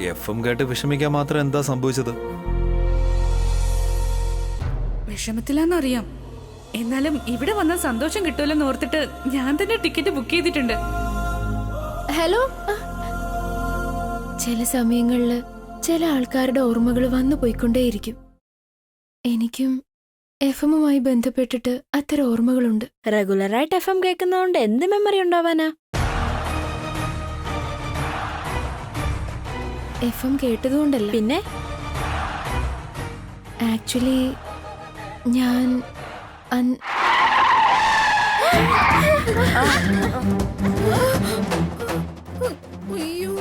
FM കേട്ട് വിഷമിക്കാൻ മാത്രം എന്താ സംഭവിച്ചത്? വിഷമത്തിലാന്നറിയാം. എന്നാലും ഇവിടെ വന്ന സന്തോഷം കിട്ടുമല്ലോ ഓർത്തിട്ട് ഞാൻ തന്നെ ടിക്കറ്റ് ബുക്ക് ചെയ്തിട്ടുണ്ട്. ഹലോ. ചില സമയങ്ങളില് ചില ആൾക്കാരുടെ ഓർമ്മകൾ വന്നു പോയിക്കൊണ്ടേയിരിക്കും. എനിക്കും FM-മായി ബന്ധപ്പെട്ടിട്ട് അത്തരം ഓർമ്മകളുണ്ട്. റെഗുലറായിട്ട് FM കേൾക്കുന്നതുകൊണ്ട് എന്ത് മെമ്മറി ഉണ്ടാവാനാ? FM കേട്ടതുകൊണ്ടല്ല, പിന്നെ ആക്ച്വലി ഞാൻ അയ്യോ,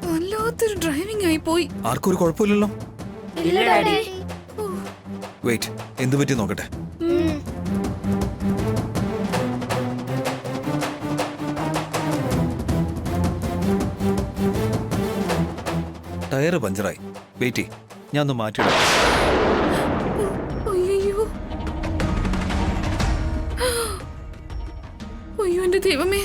വല്ലാത്തൊരു ഡ്രൈവിംഗ് ആയി പോയി. ആർക്കും ഒരു കുഴപ്പമില്ലല്ലോ? ഇല്ല ഡാഡി. വെയിറ്റ്, എന്ത് പറ്റി നോക്കട്ടെ. ടയറ് പഞ്ചറായി. വെയിറ്റ്, ഞാൻ ഒന്ന് മാറ്റിയിടാം. അയ്യോ, അയ്യോ എന്റെ ദൈവമേ.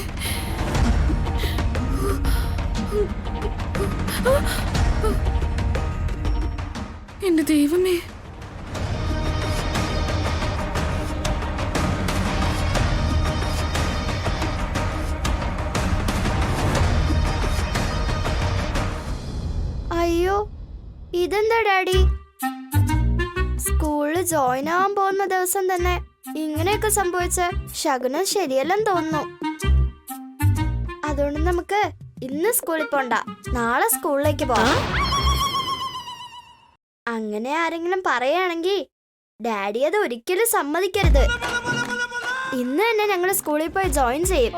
എന്റെ ദൈവമേ. അയ്യോ, ഇതെന്താ ഡാഡി? സ്കൂളിൽ ജോയിൻ ആവാൻ പോകുന്ന ദിവസം തന്നെ ഇങ്ങനെയൊക്കെ സംഭവിച്ച ശകുനം ശരിയല്ലെന്ന് തോന്നുന്നു. അതുകൊണ്ട് നമുക്ക് ഇന്ന് സ്കൂളിൽ പോണ്ട, നാളെ സ്കൂളിലേക്ക് പോവാം. അങ്ങനെ ആരെങ്കിലും പറയുകയാണെങ്കിൽ ഡാഡി അത് ഒരിക്കലും സമ്മതിക്കരുത്. ഇന്ന് തന്നെ ഞങ്ങൾ സ്കൂളിൽ പോയി ജോയിൻ ചെയ്യും.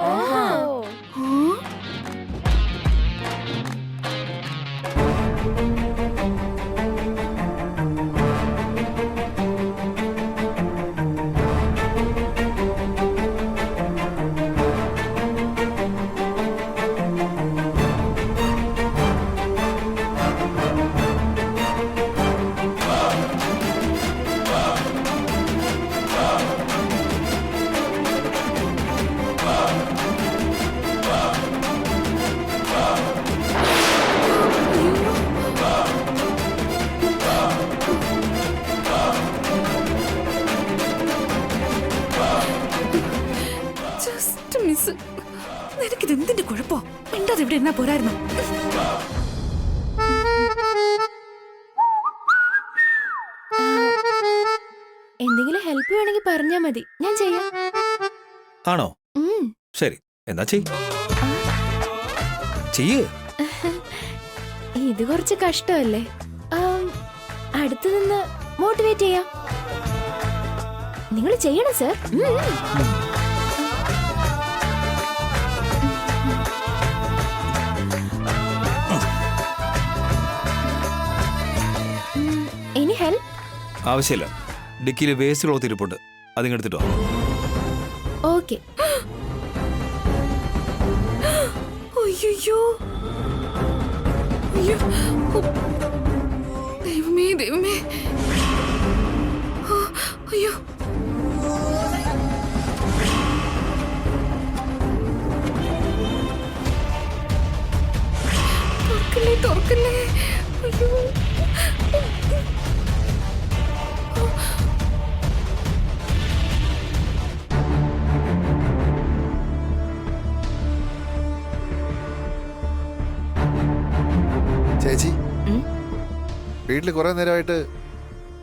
നിനക്കിത് എന്തിന്റെ കുഴപ്പോ? മിണ്ടാതെ ഇവിടെ എന്നാ പോരായിരുന്നു? എന്തെങ്കിലും ഹെൽപ്പ് വേണമെങ്കിൽ പറഞ്ഞാ മതി, ഞാൻ ചെയ്യാം. ആണോ? ശരി, എന്നാ ചെയ്യ്. ഇത് കുറച്ച് കഷ്ടമല്ലേ? അടുത്തു നിന്ന് മോട്ടിവേറ്റ് ചെയ്യാം. നിങ്ങൾ ചെയ്യണം സർ. Any help? ആവശ്യമില്ല. ഡിക്കിയിൽ വേസ്റ്റ് ക്ലോത്ത് ഇരിപ്പുണ്ട്, അതിങ്ങെടുത്തിട്ടോ. ഓക്കെ. അയ്യോ, അയ്യോ, ദൈവമേ ദൈവമേ. അയ്യോ, തുറക്കല്ലേ തുറക്കല്ലേ. അയ്യോ, ചേച്ചി, വീട്ടിൽ കുറെ നേരമായിട്ട്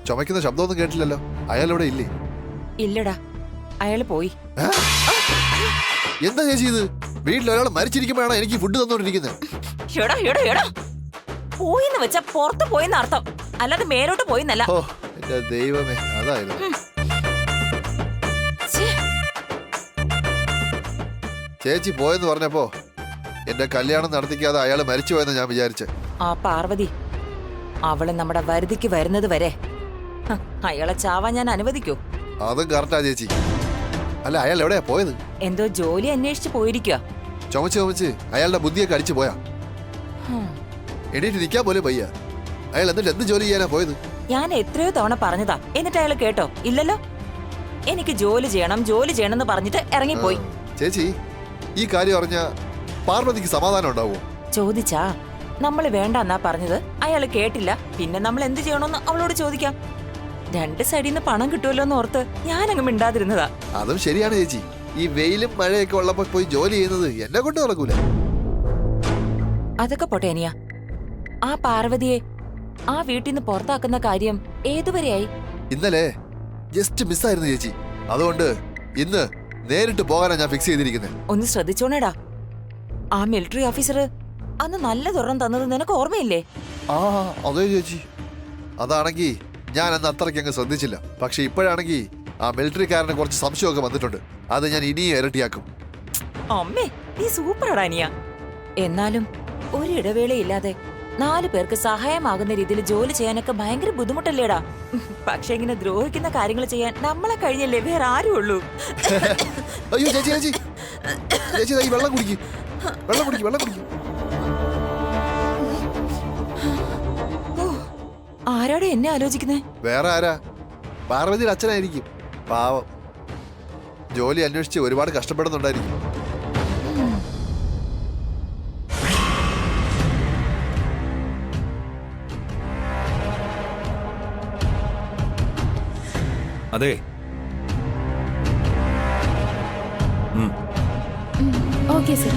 ചുമക്കുന്ന ശബ്ദമൊന്നും കേട്ടില്ലല്ലോ. അയാൾ ഇവിടെ ഇല്ലേ? ഇല്ലടാ, അയാള് പോയി. എന്താ ചേച്ചി ഇത്? വീട്ടിൽ ഒരാൾ മരിച്ചിരിക്കുമ്പോഴാണ് എനിക്ക് ഫുഡ് തന്നോണ്ടിരിക്കുന്നത്. പോയിന്ന് വെച്ചാ പുറത്ത് പോയിന്ന് അർത്ഥം, അല്ലാതെ മേലോട്ട് പോയിന്നല്ല. ഓ എന്റെ ദൈവമേ, അതായിരുന്നു. ചേച്ചി പോയെന്ന് പറഞ്ഞപ്പോ എന്റെ കല്യാണം നടത്തിക്കാതെ അയാൾ മരിച്ചുപോയെന്ന് ഞാൻ വിചാരിച്ചേ. ആ പാർവതി, അവള് നമ്മുടെ വരുതിക്ക് വരുന്നത് വരെ അയാളെ ചാവാൻ ഞാൻ അനുവദിക്കൂ? അതും കറക്റ്റാ ചേച്ചി. അല്ല, അയാൾ എവിടെയാ പോയത്? എന്തോ ജോലി അന്വേഷിച്ച് പോയിരിക്കുക. ചുമച്ച് അയാളുടെ ബുദ്ധിയൊക്കെ അടിച്ചു പോയാ. എണീറ്റ് നിൽക്കാൻ പോലും വയ്യ. അയാൾ എന്നിട്ട് എന്ത് ജോലി ചെയ്യാനാ പോയത്? ഞാൻ എത്രയോ തവണ പറഞ്ഞതാ, എന്നിട്ട് അയാൾ കേട്ടോ? ഇല്ലല്ലോ. എനിക്ക് ജോലി ചെയ്യണം എന്ന് പറഞ്ഞിട്ട് ഇറങ്ങിപ്പോയി. ചേച്ചി, ഈ കാര്യം അറിഞ്ഞ പാർവതിക്ക് സമാധാനം ഉണ്ടാവോ? ചോദിച്ചാ നമ്മൾ വേണ്ടെന്നാ പറഞ്ഞത്, അയാൾ കേട്ടില്ല. പിന്നെ നമ്മൾ എന്ത് ചെയ്യണമെന്ന് അവളോട് ചോദിക്കാം. രണ്ട് സൈഡിൽ നിന്ന് പണം കിട്ടുമല്ലോ എന്ന് ഓർത്ത് ഞാനങ്ങ് മിണ്ടാതിരുന്നതാ. അതും ശരിയാണ് ചേച്ചി. ഈ വെയിലും മഴയൊക്കെ ഉള്ളപ്പോ പോയി ജോലി ചെയ്യുന്നത് എന്നെ കൊണ്ട് നടക്കൂല. അതൊക്കെ പോട്ടെ അനിയ. ആ പാർവതിയെ ആ വീട്ടിൽ നിന്ന് പുറത്താക്കുന്ന കാര്യം ഏതുവരെയായി? ഇന്നലെ ജസ്റ്റ് മിസ്സായിരുന്നു ചേച്ചി. അതുകൊണ്ട് ഇന്ന് നേരിട്ട് പോകാനാ ഞാൻ ഫിക്സ് ചെയ്തിരിക്കുന്നത്. ഒന്ന് ശ്രദ്ധിച്ചോണേടാ. ആ മിലിറ്ററി ഓഫീസർ അന്ന് നല്ല തുറന്ന് തന്നത് നിനക്ക് ഓർമ്മയില്ലേ? ആ അതെ ചേച്ചി. അതാണെങ്കി ഞാൻ അന്ന് അത്രയ്ക്ക് അങ്ങ് ശ്രദ്ധിച്ചില്ല. പക്ഷെ ഇപ്പോഴാണെങ്കി ആ മിലിറ്ററിക്കാരന് കുറച്ച് സംശയമൊക്കെ വന്നിട്ടുണ്ട്. അത് ഞാൻ ഇനിയും ഇരട്ടിയാക്കും. അമ്മേ, നീ സൂപ്പറാടാ അനിയ. എന്നാലും ഒരു ഇടവേളയില്ലാതെ 4 പേർക്ക് സഹായമാകുന്ന രീതിയിൽ ജോലി ചെയ്യാനൊക്കെ ഭയങ്കര ബുദ്ധിമുട്ടല്ലേടാ. പക്ഷെ ഇങ്ങനെ ദ്രോഹിക്കുന്ന കാര്യങ്ങൾ ചെയ്യാൻ നമ്മളെ കഴിഞ്ഞല്ലേ വേറെ ആരും ഉള്ളൂ. അയ്യോ ചേച്ചി ചേച്ചി ചേച്ചി ഈ വെള്ളം കുടിക്കും, വെള്ളം കുടിക്കും, വെള്ളം കുടിക്കും. ആരാടെ എന്നെ ആലോചിക്കുന്നേ? വേറെ ആരാ? പാർവതിയുടെ അച്ഛനായിരിക്കും. പാവം, ജോലി അന്വേഷിച്ച് ഒരുപാട് കഷ്ടപ്പെടുന്നുണ്ടായിരിക്കും. അതെ. Okay sir.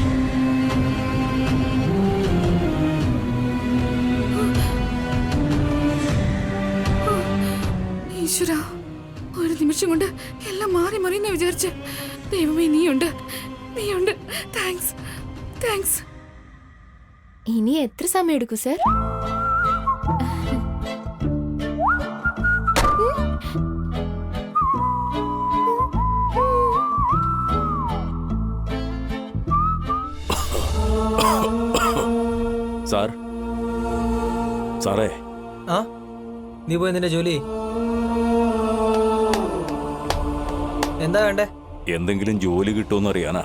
ഈശ്വര, ഒരു നിമിഷം കൊണ്ട് എല്ലാം മാറി മറിയെന്ന് വിചാരിച്ച്. ദൈവമേ, നീയുണ്ട്, നീയുണ്ട്. Thanks, thanks. ഇനി എത്ര സമയം എടുക്കും സർ? സാർ, സാറേ. ആ, നീ പോയി നിന്റെ ജോലി. എന്താ വേണ്ടേ? എന്തെങ്കിലും ജോലി കിട്ടുമെന്ന് അറിയാനാ.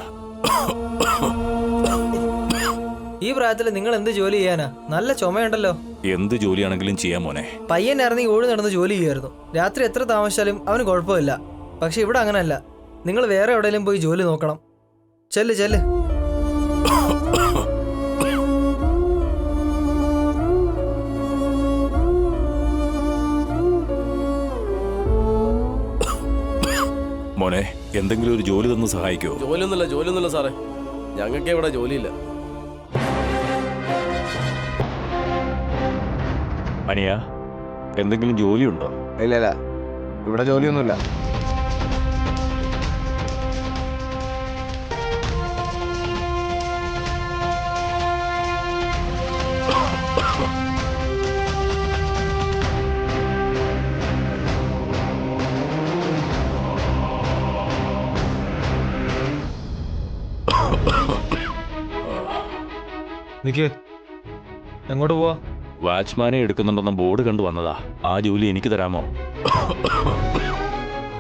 ഈ പ്രായത്തിൽ നിങ്ങൾ എന്ത് ജോലി ചെയ്യാനാ? നല്ല ചുമയുണ്ടല്ലോ. എന്ത് ജോലിയാണെങ്കിലും ചെയ്യാൻ മോനെ. പയ്യൻ ഇറങ്ങി ഓടി നടന്ന് ജോലി ചെയ്യായിരുന്നു. രാത്രി എത്ര താമസിച്ചാലും അവന് കുഴപ്പമില്ല. പക്ഷെ ഇവിടെ അങ്ങനല്ല. നിങ്ങൾ വേറെ എവിടെയെങ്കിലും പോയി ജോലി നോക്കണം. ചെല്ല് ചെല്ല്. മോനെ, എന്തെങ്കിലും ഒരു ജോലി തന്ന് സഹായിക്കോ? ജോലിയൊന്നുമില്ല സാറേ. ഞങ്ങൾക്ക് ഇവിടെ ജോലിയില്ല. അനിയ, എന്തെങ്കിലും ജോലിയുണ്ടോ? ഇല്ല, ഇവിടെ ജോലിയൊന്നുമില്ല. നിക്ക്, എങ്ങോട്ട് പോവാ? വാച്ച്മാനെ എടുക്കുന്നുണ്ടെന്ന ബോർഡ് കണ്ടു വന്നതാ. ആ ജോലി എനിക്ക് തരാമോ?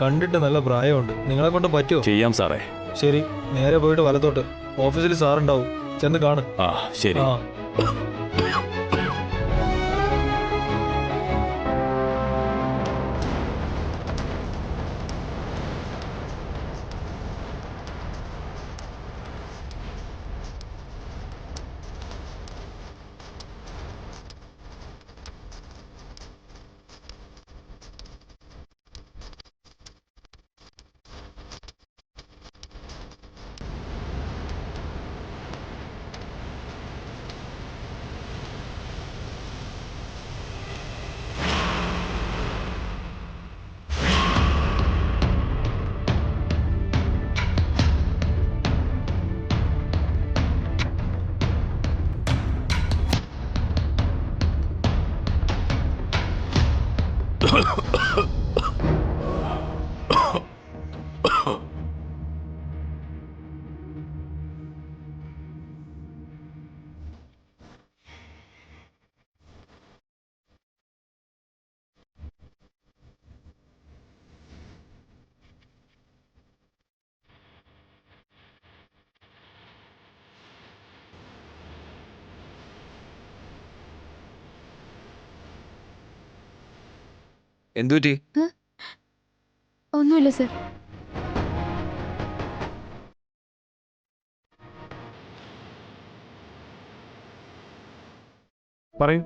കണ്ടിട്ട് നല്ല പ്രായമുണ്ട്. നിങ്ങളെ കൊണ്ട് പറ്റുമോ? ചെയ്യാം സാറേ. ശരി, നേരെ പോയിട്ട് വലത്തോട്ട്. ഓഫീസിൽ സാറുണ്ടാവും, ചെന്ന് കാണും. ആ ശരി. എന്തുപറ്റി? ഒന്നുമില്ല സർ. പറയൂ.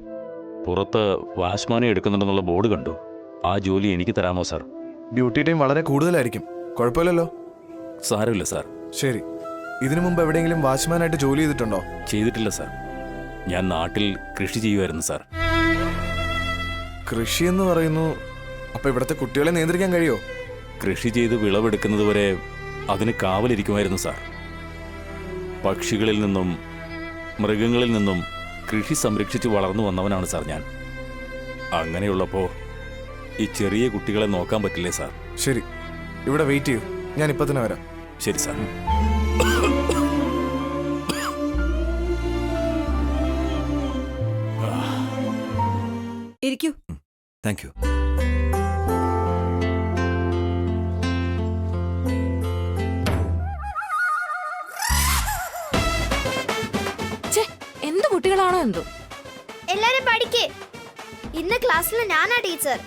പുറത്ത് വാച്ച്മാനെ എടുക്കുന്നുണ്ടെന്നുള്ള ബോർഡ് കണ്ടു. ആ ജോലി എനിക്ക് തരാമോ സാർ? ഡ്യൂട്ടി ടൈം വളരെ കൂടുതലായിരിക്കും. കുഴപ്പമില്ലല്ലോ. സാരമില്ല സാർ. ശരി. ഇതിനു മുമ്പ് എവിടെയെങ്കിലും വാച്ച്മാനായിട്ട് ജോലി ചെയ്തിട്ടുണ്ടോ? ചെയ്തിട്ടില്ല സാർ. ഞാൻ നാട്ടിൽ കൃഷി ചെയ്യുമായിരുന്നു സാർ. കൃഷി എന്ന് പറയുന്നു. അപ്പൊ ഇവിടുത്തെ കുട്ടികളെ നിയന്ത്രിക്കാൻ കഴിയോ? കൃഷി ചെയ്ത് വിളവെടുക്കുന്നതുവരെ അതിന് കാവലിരിക്കുമായിരുന്നു സാർ. പക്ഷികളിൽ നിന്നും മൃഗങ്ങളിൽ നിന്നും കൃഷി സംരക്ഷിച്ച് വളർന്നു വന്നവനാണ് സാർ ഞാൻ. അങ്ങനെയുള്ളപ്പോൾ ഈ ചെറിയ കുട്ടികളെ നോക്കാൻ പറ്റില്ലേ സാർ? ശരി, ഇവിടെ വെയിറ്റ് ചെയ്യൂ. ഞാൻ ഇപ്പൊ തന്നെ വരാം. ശരി സാർ. ഇരിക്കൂ. Thank you. എന്ത് കുട്ടികളാണോ എന്തോ. എല്ലാരും പഠിക്കേ. ഇന്ന് ക്ലാസ്സിൽ ഞാനാ ടീച്ചർ.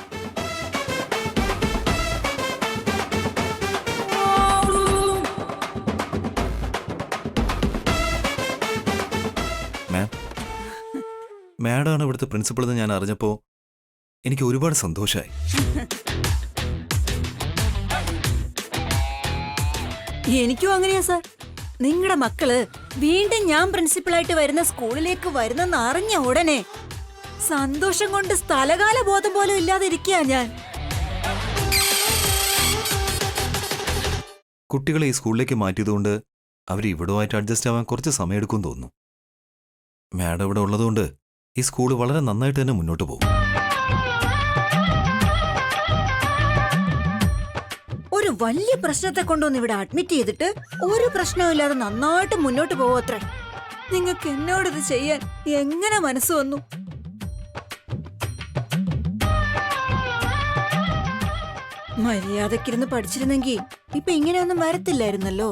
മാഡമാണ് ഇവിടുത്തെ പ്രിൻസിപ്പൾ എന്ന് ഞാൻ അറിഞ്ഞപ്പോൾ എനിക്ക് ഒരുപാട് സന്തോഷമായി. എനിക്കും അങ്ങനെയാ സാർ. നിങ്ങളുടെ മക്കള് വീണ്ടും ഞാൻ പ്രിൻസിപ്പളായിട്ട് വരുന്ന സ്കൂളിലേക്ക് വരുന്നെന്ന് അറിഞ്ഞ ഉടനെ സന്തോഷം കൊണ്ട് സ്ഥലകാല ബോധം പോലും ഇല്ലാതെ ഇരിക്കുക ഞാൻ. കുട്ടികളെ ഈ സ്കൂളിലേക്ക് മാറ്റിയതുകൊണ്ട് അവർ ഇവിടുമായിട്ട് അഡ്ജസ്റ്റ് ആവാൻ കുറച്ച് സമയമെടുക്കും തോന്നുന്നു. മാഡം ഇവിടെ ഉള്ളതുകൊണ്ട് ഈ സ്കൂൾ വളരെ നന്നായിട്ട് തന്നെ മുന്നോട്ട് പോകും. ഒരു വലിയ പ്രശ്നത്തെ കൊണ്ടൊന്ന് ഇവിടെ അഡ്മിറ്റ് ചെയ്തിട്ട് ഒരു പ്രശ്നമില്ലാതെ നന്നായിട്ട് മുന്നോട്ട് പോവത്രേ. നിങ്ങൾക്ക് എന്നോടിത് ചെയ്യാൻ എങ്ങനെ മനസ്സ് വന്നു? മര്യാദക്കിരുന്ന് പഠിച്ചിരുന്നെങ്കിൽ ഇപ്പൊ ഇങ്ങനെയൊന്നും വരത്തില്ലായിരുന്നല്ലോ.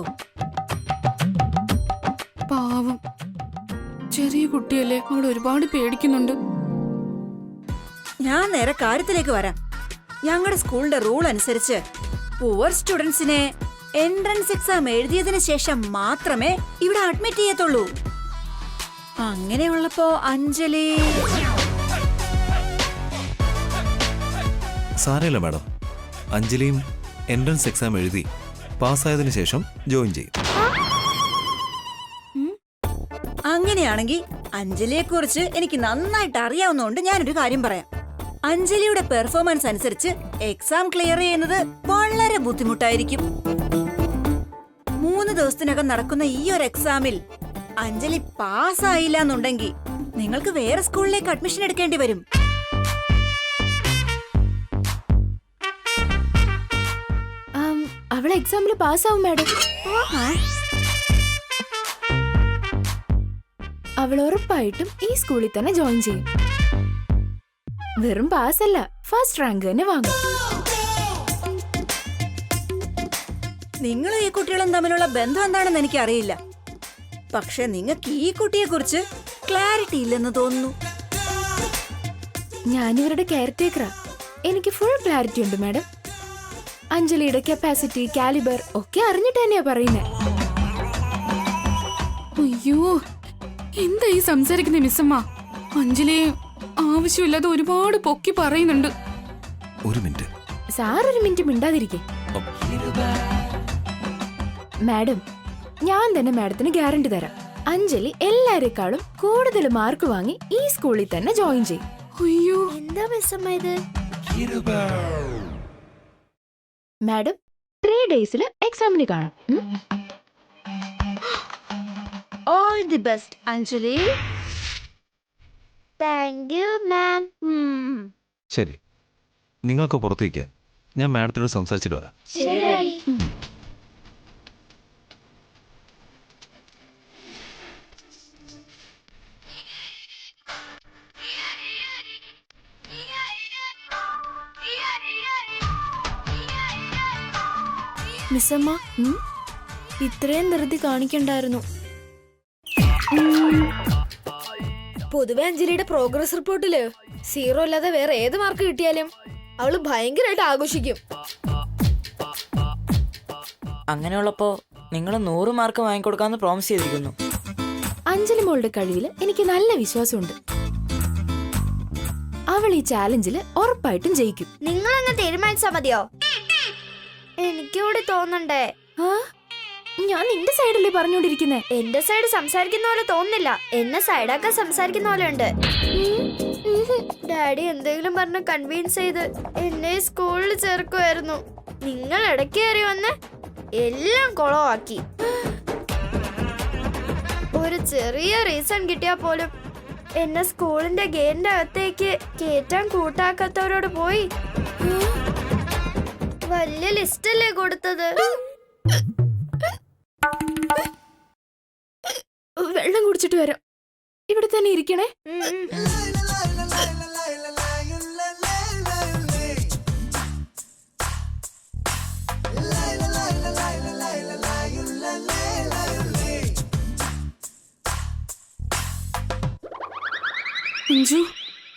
പാവം ചെറിയ കുട്ടിയല്ലേ, അവൾ ഒരുപാട് പേടിക്കുന്നുണ്ട്. ഞാൻ നേരെ കാര്യത്തിലേക്ക് വരാം. ഞങ്ങളുടെ സ്കൂളിന്റെ റൂൾ അനുസരിച്ച് പുവർ സ്റ്റുഡൻസിനെ എൻട്രൻസ് എക്സാം എഴുതിയതിനു ശേഷം മാത്രമേ ഇവിടെ അഡ്മിറ്റ് ചെയ്യത്തുള്ളൂ. അങ്ങനെയുള്ളപ്പോ അഞ്ജലി സാരമില്ല മാഡം. അഞ്ജലിയും എൻട്രൻസ് എക്സാം എഴുതി പാസ്സായതിനു ശേഷം ജോയിൻ ചെയ്യും. അങ്ങനെയാണെങ്കിൽ അഞ്ജലിയെ കുറിച്ച് എനിക്ക് നന്നായിട്ട് അറിയാവുന്നതുകൊണ്ട് ഞാനൊരു കാര്യം പറയാം. അഞ്ജലിയുടെ പെർഫോമൻസ് അനുസരിച്ച് എക്സാം ക്ലിയർ ചെയ്യുന്നത് വളരെ ബുദ്ധിമുട്ടായിരിക്കും. 3 ദിവസത്തിനകം നടക്കുന്ന ഈ ഒരു എക്സാമിൽ അഞ്ജലി പാസ്സായില്ല എന്നുണ്ടെങ്കിൽ നിങ്ങൾക്ക് വേറെ സ്കൂളിലേക്ക് അഡ്മിഷൻ എടുക്കേണ്ടി വരും. അവൾ എക്സാമിൽ പാസ്സാവും മാഡം. അവൾ ഉറപ്പായിട്ടും ഈ സ്കൂളിൽ തന്നെ ജോയിൻ ചെയ്യും. വെറും പാസ്സല്ല, ഫസ്റ്റ് റാങ്ക് തന്നെ വാങ്ങും. നിങ്ങളും ഈ കുട്ടികളും തമ്മിലുള്ള ബന്ധം എന്താണെന്ന് എനിക്ക് അറിയില്ല. പക്ഷെ നിങ്ങൾക്ക് ഈ കുട്ടിയെ കുറിച്ച് ക്ലാരിറ്റി ഇല്ലെന്ന് തോന്നുന്നു. ഞാനിവരുടെ കെയർ ടേക്കറാ. എനിക്ക് ഫുൾ ക്ലാരിറ്റി ഉണ്ട് മാഡം. അഞ്ജലിയുടെ കപ്പാസിറ്റി, കാലിബർ ഒക്കെ അറിഞ്ഞിട്ട് തന്നെയാ പറയുന്നത്. അയ്യോ, എന്താ ഈ സംസാരിക്കുന്ന മിസ്സമ്മ? അഞ്ജലിയെ ആവശ്യമില്ലാതെ ഒരുപാട് പൊക്കി പറയുന്നുണ്ട്. ഒരു മിനിറ്റ് സാർ, ഒരു മിനിറ്റ് മിണ്ടാതിരിക്കേ. മാഡം, ഞാൻ തന്നെ മാഡത്തിന് ഗ്യാരണ്ടി തരാം. അഞ്ജലി എല്ലാരെക്കാളും കൂടുതൽ മാർക്ക് വാങ്ങി ഈ സ്കൂളിൽ തന്നെ ജോയിൻ ചെയ്യും. അയ്യോ, എന്താ മിസ്സമ്മ ഇത്? മാഡം 3 ഡേയ്സിൽ എക്സാമിന് കാണും. All the best Anjali. Thank you ma'am. ശരി, നിങ്ങൾക്ക് പുറത്തേക്ക് ഞാൻ മാഡത്തിനോട് സംസാരിച്ചിട്ട് വരാം. ശരി. മിസ്സമ്മ, ഇത്രയും ധൃതി കാണിക്കണ്ടായിരുന്നു. പൊതുവെ അഞ്ജലിയുടെ പ്രോഗ്രസ് റിപ്പോർട്ടില് 0 അല്ലാതെ വേറെ ഏത് മാർക്ക് കിട്ടിയാലും അവള് ഭയങ്കരമായിട്ട് ആഘോഷിക്കും. അങ്ങനെയുള്ളപ്പോ നിങ്ങൾ 100 മാർക്ക് വാങ്ങിക്കൊടുക്കാന്ന് പ്രോമിസ് ചെയ്തിരിക്കുന്നു. അഞ്ജലി മോളുടെ കഴിവിൽ എനിക്ക് നല്ല വിശ്വാസമുണ്ട്. അവൾ ഈ ചാലഞ്ചിൽ ഉറപ്പായിട്ടും ജയിക്കും. നിങ്ങൾ അങ്ങ് തീരുമാനിച്ചാ മതിയോ? എനിക്കൂടി തോന്നണ്ടേ? ആ, ഞാൻ നിന്റെ സൈഡല്ലേ പറഞ്ഞോണ്ടിരിക്കുന്നേ. എന്റെ സൈഡ് സംസാരിക്കുന്ന പോലെ തോന്നുന്നില്ല, എന്നെ സൈഡാക്കാൻ സംസാരിക്കുന്ന പോലെ ഉണ്ട്. ഡാഡി എന്തെങ്കിലും പറഞ്ഞ് കൺവിൻസ് ചെയ്ത് എന്നെ സ്കൂളിൽ ചേർക്കുമായിരുന്നു. നിങ്ങൾ ഇടയ്ക്ക് കയറി വന്ന് എല്ലാം കുളമാക്കി. ഒരു ചെറിയ റീസൺ കിട്ടിയാ പോലും എന്നെ സ്കൂളിന്റെ ഗേറ്റിന്റെ അകത്തേക്ക് കേറ്റാൻ കൂട്ടാക്കാത്തവരോട് പോയി വലിയ ലിസ്റ്റല്ലേ കൊടുത്തത്. വെള്ളം കുടിച്ചിട്ട് വരാം. ഇവിടെ തന്നെ ഇരിക്കണേ. അഞ്ജു,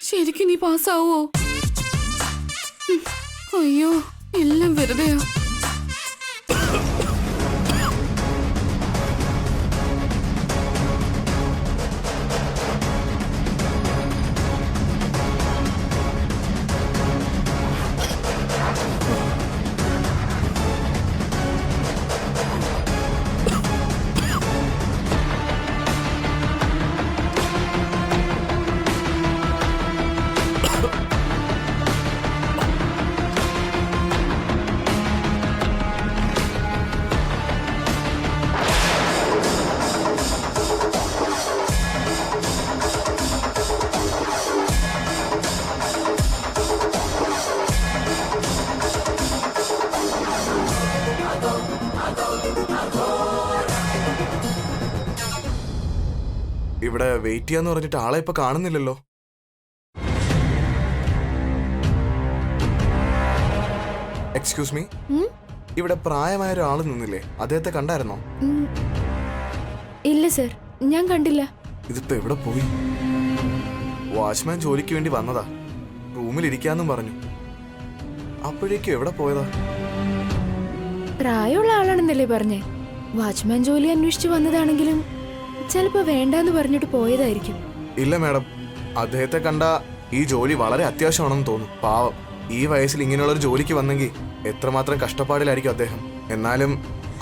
ശരിക്കും നീ പാസ്സാവോ? അയ്യോ, എല്ലാം വെറുതെയാ. ഇവിടെ വെയിറ്റ് ചെയ്യാന്ന് പറഞ്ഞിട്ട് ആളെ ഇപ്പൊ കാണുന്നില്ലല്ലോ. എക്സ്ക്യൂസ് മീ, ഇവിടെ പ്രായമായ ഒരാൾ നിന്നില്ലേ, അദ്ദേഹത്തെ കണ്ടായിരുന്നോ? ഇല്ല സർ, ഞാൻ കണ്ടില്ല. ഇതിപ്പോ എവിടെ പോയി? വാച്ച്മാൻ ജോലിക്ക് വേണ്ടി വന്നതാ, റൂമിൽ ഇരിക്കാന്നും പറഞ്ഞു. അപ്പോഴേക്കും എവിടെ പോയതാ? പ്രായമുള്ള ആളാണെന്നല്ലേ പറഞ്ഞേ. വാച്ച്മാൻ ജോലി അന്വേഷിച്ചു വന്നതാണെങ്കിലും ചിലപ്പോ വേണ്ടാന്ന് പറഞ്ഞിട്ട് പോയതായിരിക്കും. ഇല്ല മാഡം, അദ്ദേഹത്തെ കണ്ട ഈ ജോലി വളരെ അത്യാവശ്യമാണെന്ന് തോന്നുന്നു. പാവം, ഈ വയസ്സിൽ ഇങ്ങനെയുള്ളൊരു ജോലിക്ക് വന്നെങ്കിൽ എത്രമാത്രം കഷ്ടപ്പാടിലായിരിക്കും അദ്ദേഹം. എന്നാലും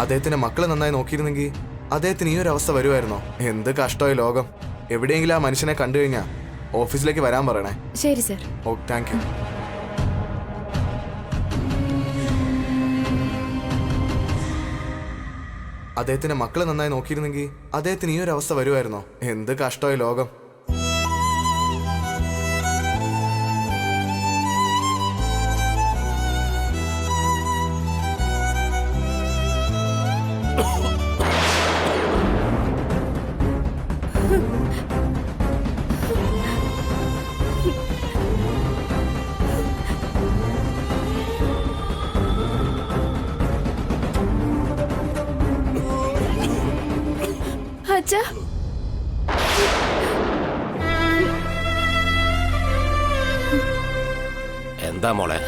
അദ്ദേഹത്തിന്റെ മക്കളെ നന്നായി നോക്കിയിരുന്നെങ്കിൽ അദ്ദേഹത്തിന് ഈ ഒരു അവസ്ഥ വരുമായിരുന്നോ? എന്ത് കഷ്ടമായി ലോകം. എവിടെയെങ്കിലും ആ മനുഷ്യനെ കണ്ടു കഴിഞ്ഞാൽ ഓഫീസിലേക്ക് വരാൻ പറയണേ. ശരി സർ. Oh, thank you. അദ്ദേഹത്തിന്റെ മക്കളെ നന്നായി നോക്കിയിരുന്നെങ്കിൽ അദ്ദേഹത്തിന് ഈ ഒരു അവസ്ഥ വരുമായിരുന്നോ? എന്ത് കഷ്ടമായി ലോകം. അച്ഛാ, എന്താ മോളെ?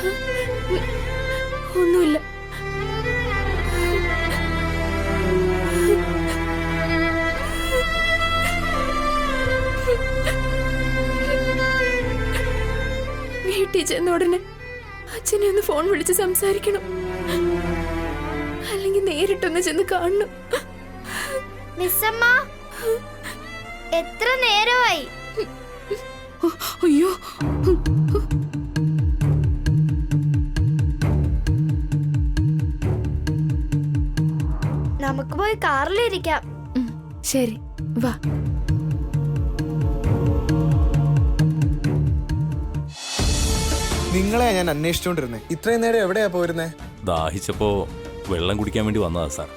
ഒന്നുമില്ല. വീട്ടിൽ ചെന്ന ഉടനെ അച്ഛനെ ഒന്ന് ഫോൺ വിളിച്ച് സംസാരിക്കണം, അല്ലെങ്കിൽ നേരിട്ടൊന്ന് ചെന്ന് കാണണം. മിസ്സമ്മ, എത്ര നേരമായി? അയ്യോ, നമുക്ക് പോയി കാറിലിരിക്കാം. ശരി, വാ. നിങ്ങളെ ഞാൻ അന്വേഷിച്ചോണ്ടിരുന്നേ. ഇത്രയും നേരം എവിടെയാ പോയിരുന്നേ? ദാഹിച്ചപ്പോ വെള്ളം കുടിക്കാൻ വേണ്ടി വന്നതാ സാർ.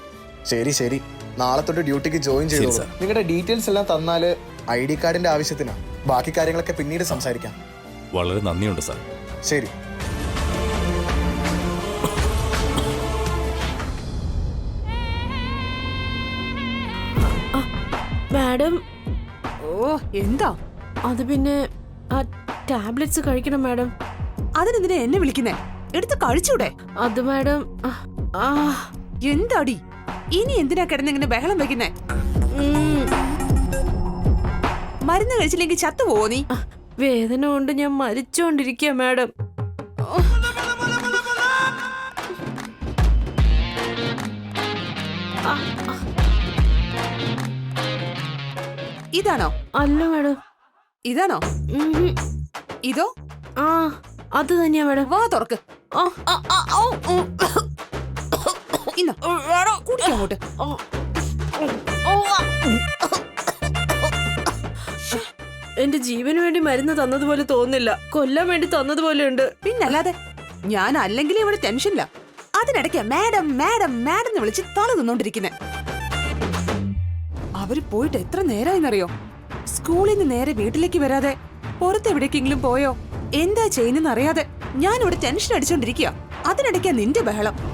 ശരി ശരി, നാളെ തൊട്ട് ഡ്യൂട്ടിക്ക് ജോയിൻ ചെയ്തു. സർ. നിങ്ങളുടെ ഡീറ്റെയിൽസ് എല്ലാം തന്നാല് ID കാർഡിന്റെ ആവശ്യത്തിനാ. ബാക്കി കാര്യങ്ങളൊക്കെ പിന്നീട് സംസാരിക്കാം. വളരെ നന്ദിയുണ്ട് സാർ. ശരി. മാഡം. ഓ, എന്താ അത്? പിന്നെ ആ ടാബ്ലറ്റ്സ് കഴിക്കണം മാഡം. അതിനെന്തിനാ എന്നെ വിളിക്കുന്നേ? എടുത്ത് കഴിച്ചൂടെ? അത് മാഡം. എന്താടി ഇനി എന്തിനാ കിടന്നിങ്ങനെ ബഹളം വെക്കുന്നേ? മരുന്ന് കഴിച്ചില്ലെങ്കിൽ ചത്തുപോവോ നീ? വേദന കൊണ്ട് ഞാൻ മരിച്ചോണ്ടിരിക്കുക മാഡം. ഇതാണോ? അല്ല മാഡം. ഇതാണോ? ഇതോ? ആ അത് തന്നെയാ മാഡം. വാ തുറക്ക്. ഇന്നോ കുടിക്കങ്ങോട്ട്. എന്റെ ജീവന് വേണ്ടി മരുന്ന് തന്നതുപോലെ തോന്നില്ല, കൊല്ലാൻ വേണ്ടി തന്നതുപോലെ ഉണ്ട്. പിന്നല്ലാതെ ഞാൻ അല്ലെങ്കിൽ ഇവിടെ ടെൻഷനില്ല. അതിനിടയ്ക്ക് മാഡം മാഡം മാഡം എന്ന് വിളിച്ച് തല തിന്നോണ്ടിരിക്കുന്നെ. അവര് പോയിട്ട് എത്ര നേരമായിന്നറിയോ? സ്കൂളിൽ നിന്ന് നേരെ വീട്ടിലേക്ക് വരാതെ പുറത്തെവിടേക്കെങ്കിലും പോയോ? എന്താ ചെയ്യുന്നെന്ന് അറിയാതെ ഞാൻ ഇവിടെ ടെൻഷൻ അടിച്ചോണ്ടിരിക്കുക. അതിനിടയ്ക്കാ നിന്റെ ബഹളം.